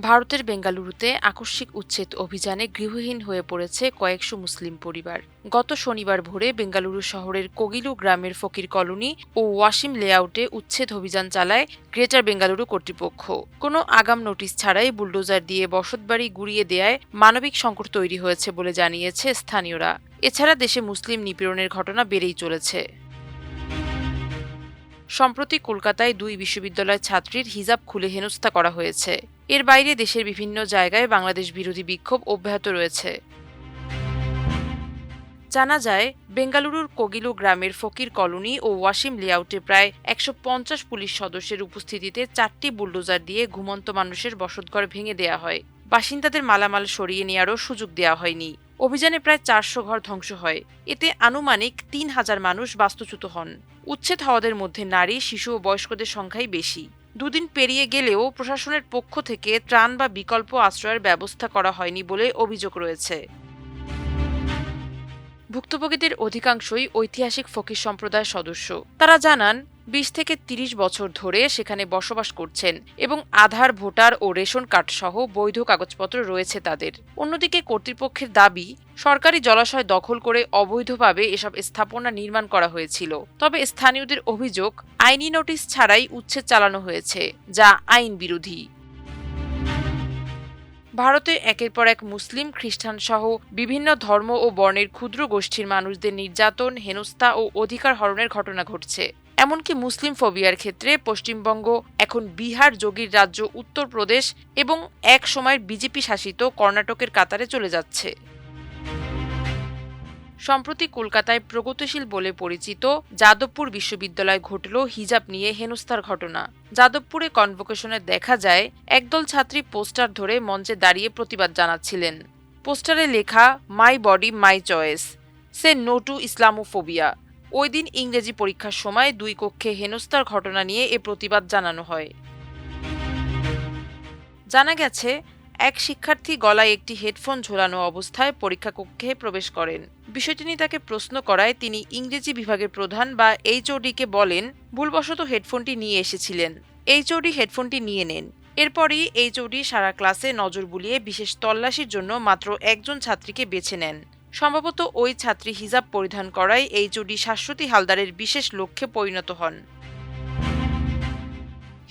ভারতের বেঙ্গালুরুতে আকস্মিক উচ্ছেদ অভিযানে গৃহহীন হয়ে পড়েছে কয়েকশো মুসলিম পরিবার। গত শনিবার ভোরে বেঙ্গালুরু শহরের কোগিলু গ্রামের ফকির কলোনি ও ওয়াসিম লেআউটে উচ্ছেদ অভিযান চালায় গ্রেটার বেঙ্গালুরু কর্তৃপক্ষ। কোনো আগাম নোটিশ ছাড়াই বুলডোজার দিয়ে বসতবাড়ি গুঁড়িয়ে দেয়ায় মানবিক সংকট তৈরি হয়েছে বলে জানিয়েছে স্থানীয়রা। এছাড়া দেশে মুসলিম নিপীড়নের ঘটনা বেড়েই চলেছে। সম্প্রতি কলকাতায় দুই বিশ্ববিদ্যালয়ের ছাত্রীর হিজাব খুলে হেনস্থা করা হয়েছে। এর বাইরে দেশের বিভিন্ন জায়গায় বাংলাদেশ বিরোধী বিক্ষোভ অব্যাহত রয়েছে। জানা যায়, বেঙ্গালুরুর কোগিলু গ্রামের ফকির কলোনি ও ওয়াসিম লেআউটে প্রায় ১৫০ পুলিশ সদস্যের উপস্থিতিতে ৪টি বুলডোজার দিয়ে ঘুমন্ত মানুষের বসতঘর ভেঙে দেয়া হয়। বাসিন্দাদের মালামাল সরিয়ে নেওয়ারও সুযোগ দেওয়া হয়নি। অভিযানে প্রায় ৪০০ ঘর ধ্বংস হয়। এতে আনুমানিক ৩,০০০ মানুষ বাস্তুচ্যুত হন। উচ্ছেদ হওয়াদের মধ্যে নারী, শিশু ও বয়স্কদের সংখ্যাই বেশি। দুদিন পেরিয়ে গেলেও প্রশাসনের পক্ষ থেকে ত্রাণ বা বিকল্প আশ্রয়ের ব্যবস্থা করা হয়নি বলে অভিযোগ রয়েছে। ভুক্তভোগীদের অধিকাংশই ঐতিহাসিক ফকির সম্প্রদায়ের সদস্য। তারা জানান, ২০ থেকে ৩০ বছর ধরে সেখানে বসবাস করছেন এবং আধার, ভোটার ও রেশন কার্ড সহ বৈধ কাগজপত্র রয়েছে তাদের। অন্যদিকে কর্তৃপক্ষের দাবি, সরকারি জলাশয় দখল করে অবৈধভাবে এসব স্থাপনা নির্মাণ করা হয়েছিল। তবে স্থানীয়দের অভিযোগ, আইনি নোটিশ ছাড়াই উচ্ছেদ চালানো হয়েছে, যা আইন বিরোধী। ভারতে একের পর এক মুসলিম, খ্রিস্টান সহ বিভিন্ন ধর্ম ও বর্ণের ক্ষুদ্র গোষ্ঠীর মানুষদের নির্যাতন, হেনস্থা ও অধিকার হরণের ঘটনা ঘটছে। এমনকি মুসলিম ফোবিয়ার ক্ষেত্রে পশ্চিমবঙ্গ এখন বিহার, যোগীর রাজ্য উত্তরপ্রদেশ এবং এক সময়ের বিজেপি শাসিত কর্ণাটকের কাতারে চলে যাচ্ছে। সম্প্রতি কলকাতায় প্রগতিশীল বলে পরিচিত যাদবপুর বিশ্ববিদ্যালয়ে ঘটল হিজাব নিয়ে হেনস্থার ঘটনা। যাদবপুরে কনভোকেশনে দেখা যায়, একদল ছাত্রী পোস্টার ধরে মঞ্চে দাঁড়িয়ে প্রতিবাদ জানাচ্ছিলেন। পোস্টারে লেখা, my body my choice, say no to Islamophobia. ওই দিন ইংরেজি পরীক্ষার সময় দুই কক্ষে হেনস্থার ঘটনা নিয়ে এ প্রতিবাদ জানানো হয়। জানা গেছে, এক শিক্ষার্থী গলায় একটি হেডফোন ঝোলানো অবস্থায় পরীক্ষা কক্ষে প্রবেশ করেন। বিষয়টি নিয়ে তাকে প্রশ্ন করায় তিনি ইংরেজি বিভাগের প্রধান বা এইচওডিকে বলেন, ভুলবশত হেডফোনটি নিয়ে এসেছিলেন। এইচওডি হেডফোনটি নিয়ে নেন। এরপরই এইচওডি সারা ক্লাসে নজর বুলিয়ে বিশেষ তল্লাশির জন্য মাত্র একজন ছাত্রীকে বেছে নেন। সম্ভবত ওই ছাত্রী হিজাব পরিধান করায় এইচওডি শাশ্বতী হালদারের বিশেষ লক্ষ্যে পরিণত হন।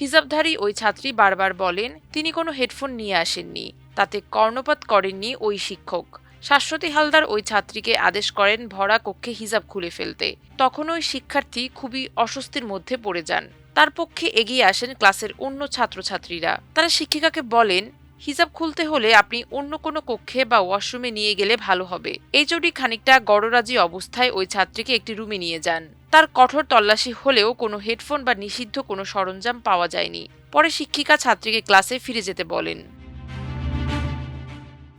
হিজাবধারী ওই ছাত্রী বারবার বলেন, তিনি কোনো হেডফোন নিয়ে আসেননি। তাতে কর্ণপাত করেননি ওই শিক্ষক। শাশ্বতী হালদার ওই ছাত্রীকে আদেশ করেন ভরা কক্ষে হিজাব খুলে ফেলতে। তখন ওই শিক্ষার্থী খুবই অস্বস্তির মধ্যে পড়ে যান। তার পক্ষে এগিয়ে আসেন ক্লাসের অন্য ছাত্রছাত্রীরা। তারা শিক্ষিকাকে বলেন, হিজাব খুলতে হলে আপনি অন্য কোনো কক্ষে বা ওয়াশরুমে নিয়ে গেলে ভালো হবে। এইচওডি খানিকটা গড়রাজি অবস্থায় ওই ছাত্রীকে একটি রুমে নিয়ে যান। তার কঠোর তল্লাশি হলেও কোনো হেডফোন বা নিষিদ্ধ কোনো সরঞ্জাম পাওয়া যায়নি। পরে শিক্ষিকা ছাত্রীকে ক্লাসে ফিরে যেতে বলেন।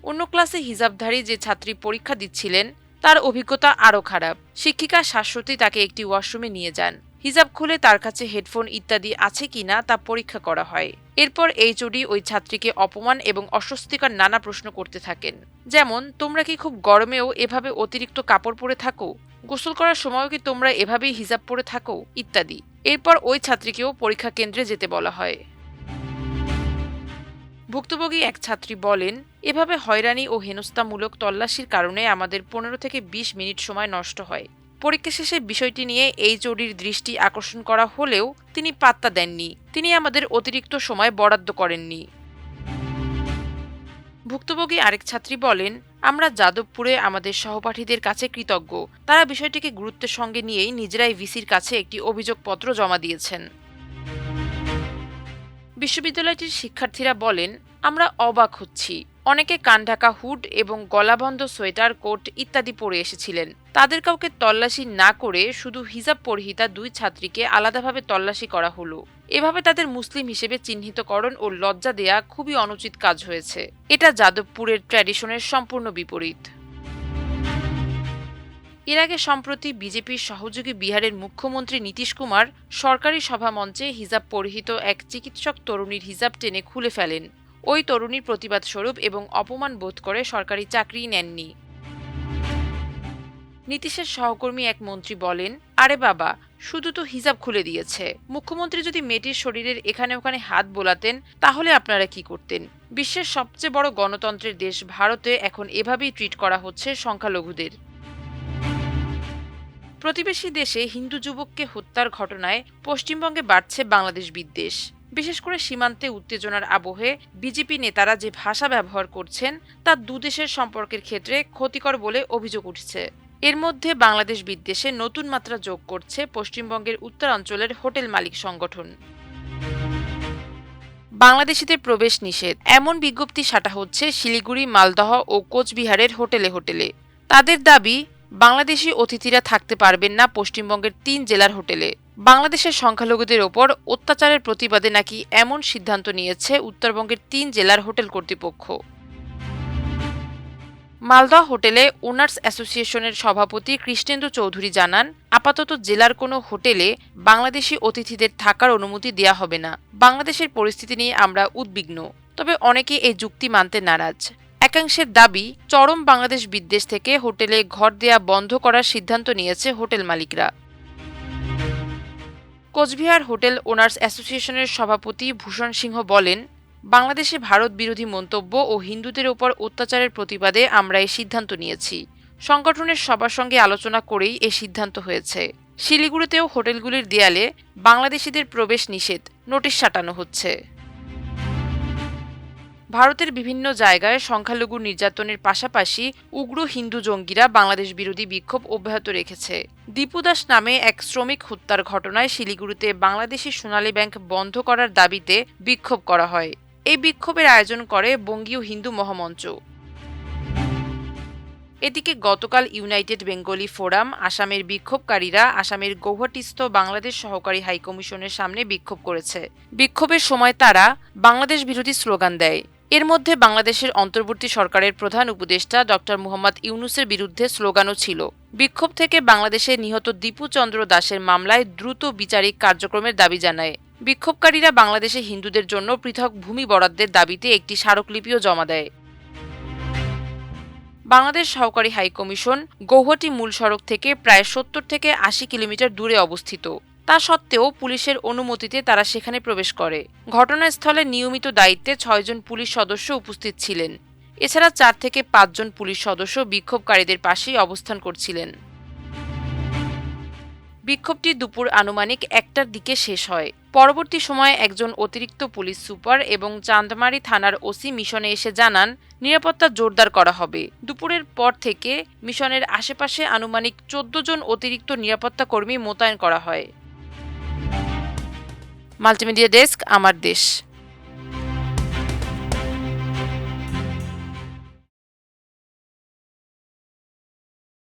অন্য ক্লাসে হিজাবধারী যে ছাত্রী পরীক্ষা দিচ্ছিলেন, তার অভিজ্ঞতা আরও খারাপ। শিক্ষিকা শাশ্বতী তাকে একটি ওয়াশরুমে নিয়ে যান। হিজাব খুলে তার কাছে হেডফোন ইত্যাদি আছে কিনা তা পরীক্ষা করা হয়। এরপর এইচওডি ওই ছাত্রীকে অপমান এবং অস্বস্তিকর নানা প্রশ্ন করতে থাকেন। যেমন, তোমরা কি খুব গরমেও এভাবে অতিরিক্ত কাপড় পরে থাকো? গোসল করার সময়ও কি তোমরা এভাবেই হিজাব পরে থাকো? ইত্যাদি। এরপর ওই ছাত্রীকেও পরীক্ষা কেন্দ্রে যেতে বলা হয়। ভুক্তভোগী এক ছাত্রী বলেন, এভাবে হয়রানি ও হেনস্থামূলক তল্লাশির কারণে আমাদের ১৫ থেকে ২০ মিনিট সময় নষ্ট হয়। পরীক্ষা শেষে বিষয়টি নিয়ে এইচওডির দৃষ্টি আকর্ষণ করা হলেও তিনি পাত্তা দেননি। তিনি আমাদের অতিরিক্ত সময় বরাদ্দ করেননি। ভুক্তভোগী আরেক ছাত্রী বলেন, আমরা যাদবপুরে আমাদের সহপাঠীদের কাছে কৃতজ্ঞ। তারা বিষয়টিকে গুরুত্বের সঙ্গে নিয়েই নিজেরাই ভিসির কাছে একটি অভিযোগপত্র জমা দিয়েছেন। বিশ্ববিদ্যালয়টির শিক্ষার্থীরা বলেন, আমরা অবাক হচ্ছি। অনেকে কানঢাকা হুড এবং গলাবন্ধ সোয়েটার, কোট ইত্যাদি পরে এসেছিলেন। তাদের কাউকে তল্লাশি না করে শুধু হিজাব পরিহিতা দুই ছাত্রীকে আলাদাভাবে তল্লাশি করা হলো। এভাবে তাদের মুসলিম হিসেবে চিহ্নিতকরণ ও লজ্জা দেয়া খুবই অনুচিত কাজ হয়েছে। এটা যাদবপুরের ট্র্যাডিশনের সম্পূর্ণ বিপরীত। এর আগে সম্প্রতি বিজেপির সহযোগী বিহারের মুখ্যমন্ত্রী নীতীশ কুমার সরকারি সভা মঞ্চে হিজাব পরিহিত এক চিকিৎসক তরুণীর হিজাব টেনে খুলে ফেলেন। ওই তরুণীর প্রতিবাদ স্বরূপ এবং অপমান বোধ করে সরকারি চাকরি নেননি। নীতিশের সহকর্মী এক মন্ত্রী বলেন, আরে বাবা, শুধু তো হিজাব খুলে দিয়েছে। মুখ্যমন্ত্রী যদি মেয়েটির শরীরের এখানে ওখানে হাত বোলাতেন তাহলে আপনারা কি করতেন? বিশ্বের সবচেয়ে বড় গণতন্ত্রের দেশ ভারতে এখন এভাবেই ট্রিট করা হচ্ছে সংখ্যালঘুদের। প্রতিবেশী দেশে হিন্দু যুবককে হত্যার ঘটনায় পশ্চিমবঙ্গে বাড়ছে বাংলাদেশ বিদ্বেষ। বিশেষ করে সীমান্তে উত্তেজনার আবহে বিজেপি নেতারা যে ভাষা ব্যবহার করছেন তা দুদেশের সম্পর্কের ক্ষেত্রে ক্ষতিকর বলে অভিযোগ উঠছে। এর মধ্যে বাংলাদেশ বিদ্বেষে নতুন মাত্রা যোগ করছে পশ্চিমবঙ্গের উত্তরাঞ্চলের হোটেল মালিক সংগঠন। বাংলাদেশিদের প্রবেশ নিষেধ এমন বিজ্ঞপ্তি সাঁটা হচ্ছে শিলিগুড়ি, মালদহ ও কোচবিহারের হোটেলে হোটেলে। তাদের দাবি, বাংলাদেশি অতিথিরা থাকতে পারবেন না পশ্চিমবঙ্গের ৩ জেলার হোটেলে। বাংলাদেশের সংখ্যালঘুদের ওপর অত্যাচারের প্রতিবাদে নাকি এমন সিদ্ধান্ত নিয়েছে উত্তরবঙ্গের ৩ জেলার হোটেল কর্তৃপক্ষ। মালদহ হোটেলে ওনার্স অ্যাসোসিয়েশনের সভাপতি কৃষ্ণেন্দু চৌধুরী জানান, আপাতত জেলার কোনো হোটেলে বাংলাদেশি অতিথিদের থাকার অনুমতি দেওয়া হবে না। বাংলাদেশের পরিস্থিতি নিয়ে আমরা উদ্বিগ্ন। তবে অনেকে এই যুক্তি মানতে নারাজ। একাংশের দাবি, চরম বাংলাদেশ বিদ্বেষ থেকে হোটেলে ঘর দেয়া বন্ধ করার সিদ্ধান্ত নিয়েছে হোটেল মালিকরা। কোচবিহার হোটেল ওনার্স অ্যাসোসিয়েশনের সভাপতি ভূষণ সিংহ বলেন, বাংলাদেশে ভারত বিরোধী মন্তব্য ও হিন্দুদের ওপর অত্যাচারের প্রতিবাদে আমরা এই সিদ্ধান্ত নিয়েছি। সংগঠনের সবার সঙ্গে আলোচনা করেই এই সিদ্ধান্ত হয়েছে। শিলিগুড়িতেও হোটেলগুলির দেয়ালে বাংলাদেশিদের প্রবেশ নিষেধ নোটিশ সাঁটানো হচ্ছে। ভারতের বিভিন্ন জায়গায় সংখ্যালঘু নির্যাতনের পাশাপাশি উগ্র হিন্দু জঙ্গিরা বাংলাদেশ বিরোধী বিক্ষোভ অব্যাহত রেখেছে। দীপু দাস নামে এক শ্রমিক হত্যার ঘটনায় শিলিগুড়িতে বাংলাদেশি সোনালী ব্যাংক বন্ধ করার দাবিতে বিক্ষোভ করা হয়। এই বিক্ষোভের আয়োজন করে বঙ্গীয় হিন্দু মহামঞ্চ। এদিকে গতকাল ইউনাইটেড বেঙ্গলি ফোরাম আসামের বিক্ষোভকারীরা আসামের গৌহাটিস্থ বাংলাদেশ সহকারী হাইকমিশনের সামনে বিক্ষোভ করেছে। বিক্ষোভের সময় তারা বাংলাদেশ বিরোধী স্লোগান দেয়। এর মধ্যে বাংলাদেশের অন্তর্বর্তী সরকারের প্রধান উপদেষ্টা ডক্টর মুহাম্মদ ইউনূসের বিরুদ্ধে স্লোগানও ছিল। বিক্ষোভ থেকে বাংলাদেশে নিহত দীপু চন্দ্র দাসের মামলায় দ্রুত বিচারিক কার্যক্রমের দাবি জানায়। বিক্ষোভকারীরা বাংলাদেশে হিন্দুদের জন্য পৃথক ভূমি বরাদ্দের দাবিতে একটি স্মারকলিপিও জমা দেয়। বাংলাদেশ সহকারী হাইকমিশন গৌহাটি মূল সড়ক থেকে প্রায় ৭০ থেকে ৮০ কিলোমিটার দূরে অবস্থিত। তা সত্ত্বেও পুলিশের অনুমতিতে তারা সেখানে প্রবেশ করে। ঘটনাস্থলে নিয়মিত দায়িত্বে ৬ জন পুলিশ সদস্য উপস্থিত ছিলেন। এছাড়া ৪ থেকে ৫ জন পুলিশ সদস্য বিক্ষোভকারীদের পাশেই অবস্থান করছিলেন। বিক্ষোভটি দুপুর আনুমানিক ১টার দিকে শেষ হয়। পরবর্তী সময়ে একজন অতিরিক্ত পুলিশ সুপার এবং চান্দমারি থানার ওসি মিশনে এসে জানান, নিরাপত্তা জোরদার করা হবে। দুপুরের পর থেকে মিশনের আশেপাশে আনুমানিক ১৪ জন অতিরিক্ত নিরাপত্তা কর্মী মোতায়েন করা হয়। মাল্টিমিডিয়া ডেস্ক, আমার দেশ।